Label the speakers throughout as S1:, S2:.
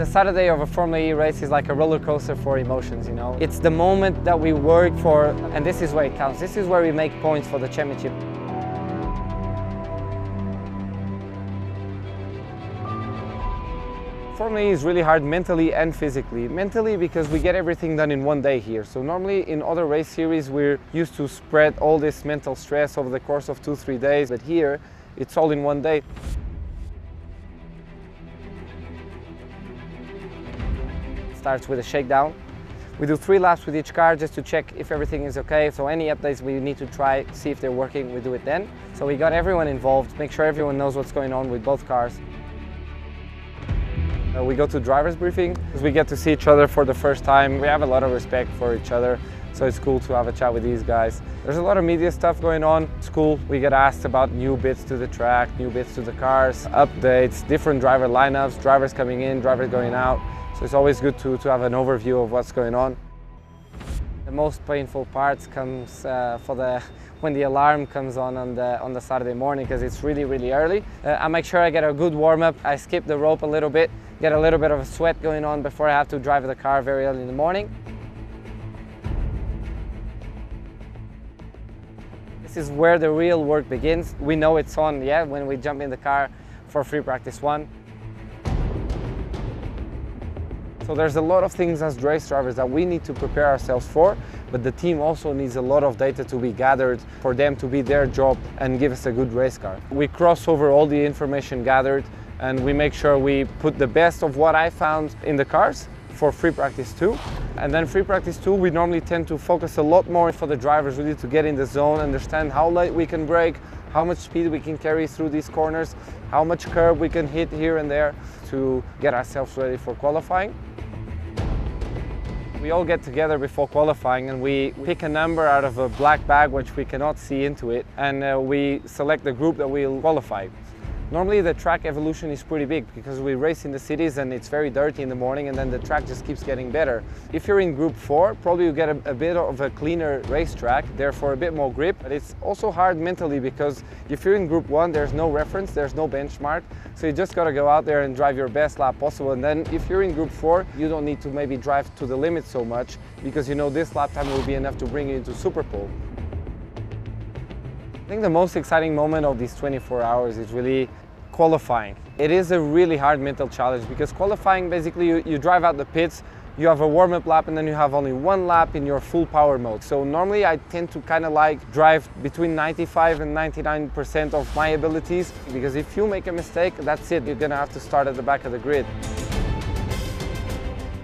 S1: The Saturday of a Formula E race is like a roller coaster for emotions, you know. It's the moment that we work for, and this is where it counts. This is where we make points for the championship. Formula E is really hard mentally and physically. Mentally because we get everything done in one day here. So normally in other race series we're used to spread all this mental stress over the course of 2-3 days, but here it's all in one day. Starts with a shakedown. We do 3 laps with each car just to check if everything is okay. So any updates we need to try, see if they're working, we do it then. So we got everyone involved, make sure everyone knows what's going on with both cars. We go to driver's briefing because we get to see each other for the first time. We have a lot of respect for each other, so it's cool to have a chat with these guys. There's a lot of media stuff going on. It's cool. We get asked about new bits to the track, new bits to the cars, updates, different driver lineups, drivers coming in, drivers going out. So it's always good to have an overview of what's going on. The most painful parts comes when the alarm comes on the Saturday morning, because it's really early. I make sure I get a good warm-up. I skip the rope a little bit, get a little bit of a sweat going on before I have to drive the car very early in the morning. This is where the real work begins. We know it's on, yeah, when we jump in the car for free practice 1. So there's a lot of things as race drivers that we need to prepare ourselves for, but the team also needs a lot of data to be gathered for them to be their job and give us a good race car. We cross over all the information gathered and we make sure we put the best of what I found in the cars for free practice 2. And then free practice 2, we normally tend to focus a lot more for the drivers really to get in the zone, understand how late we can brake, how much speed we can carry through these corners, how much curb we can hit here and there to get ourselves ready for qualifying. We all get together before qualifying and we pick a number out of a black bag which we cannot see into it, and we select the group that will qualify. Normally the track evolution is pretty big because we race in the cities and it's very dirty in the morning, and then the track just keeps getting better. If you're in group 4, probably you get a bit of a cleaner racetrack, therefore a bit more grip, but it's also hard mentally because if you're in group 1 there's no reference, there's no benchmark, so you just got to go out there and drive your best lap possible. And then if you're in group 4 you don't need to maybe drive to the limit so much because you know this lap time will be enough to bring you into Super Pole. I think the most exciting moment of these 24 hours is really qualifying. It is a really hard mental challenge because qualifying, basically you drive out the pits, you have a warm-up lap and then you have only 1 lap in your full power mode. So normally I tend to kind of like drive between 95 and 99% of my abilities, because if you make a mistake, that's it, you're gonna have to start at the back of the grid.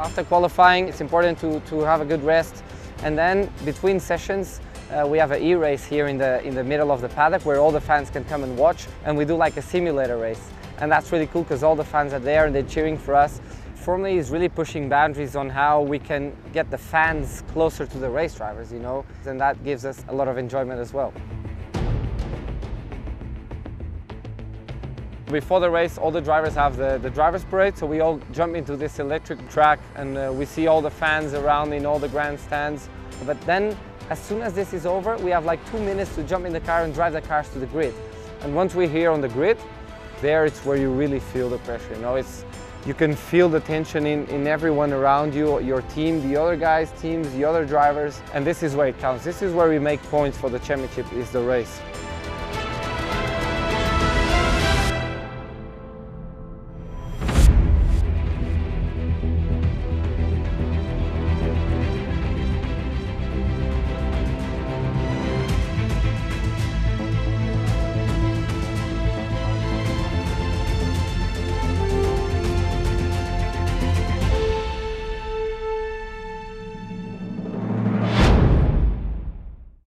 S1: After qualifying, it's important to have a good rest, and then between sessions we have an e-race here in the middle of the paddock where all the fans can come and watch, and we do like a simulator race. And that's really cool because all the fans are there and they're cheering for us. Formula E is really pushing boundaries on how we can get the fans closer to the race drivers, you know, and that gives us a lot of enjoyment as well. Before the race, all the drivers have the driver's parade, so we all jump into this electric track and we see all the fans around in all the grandstands. But then, as soon as this is over, we have like 2 minutes to jump in the car and drive the cars to the grid. And once we're here on the grid, there it's where you really feel the pressure, you know. You can feel the tension in everyone around you, your team, the other guys' teams, the other drivers, and this is where it counts. This is where we make points for the championship, is the race.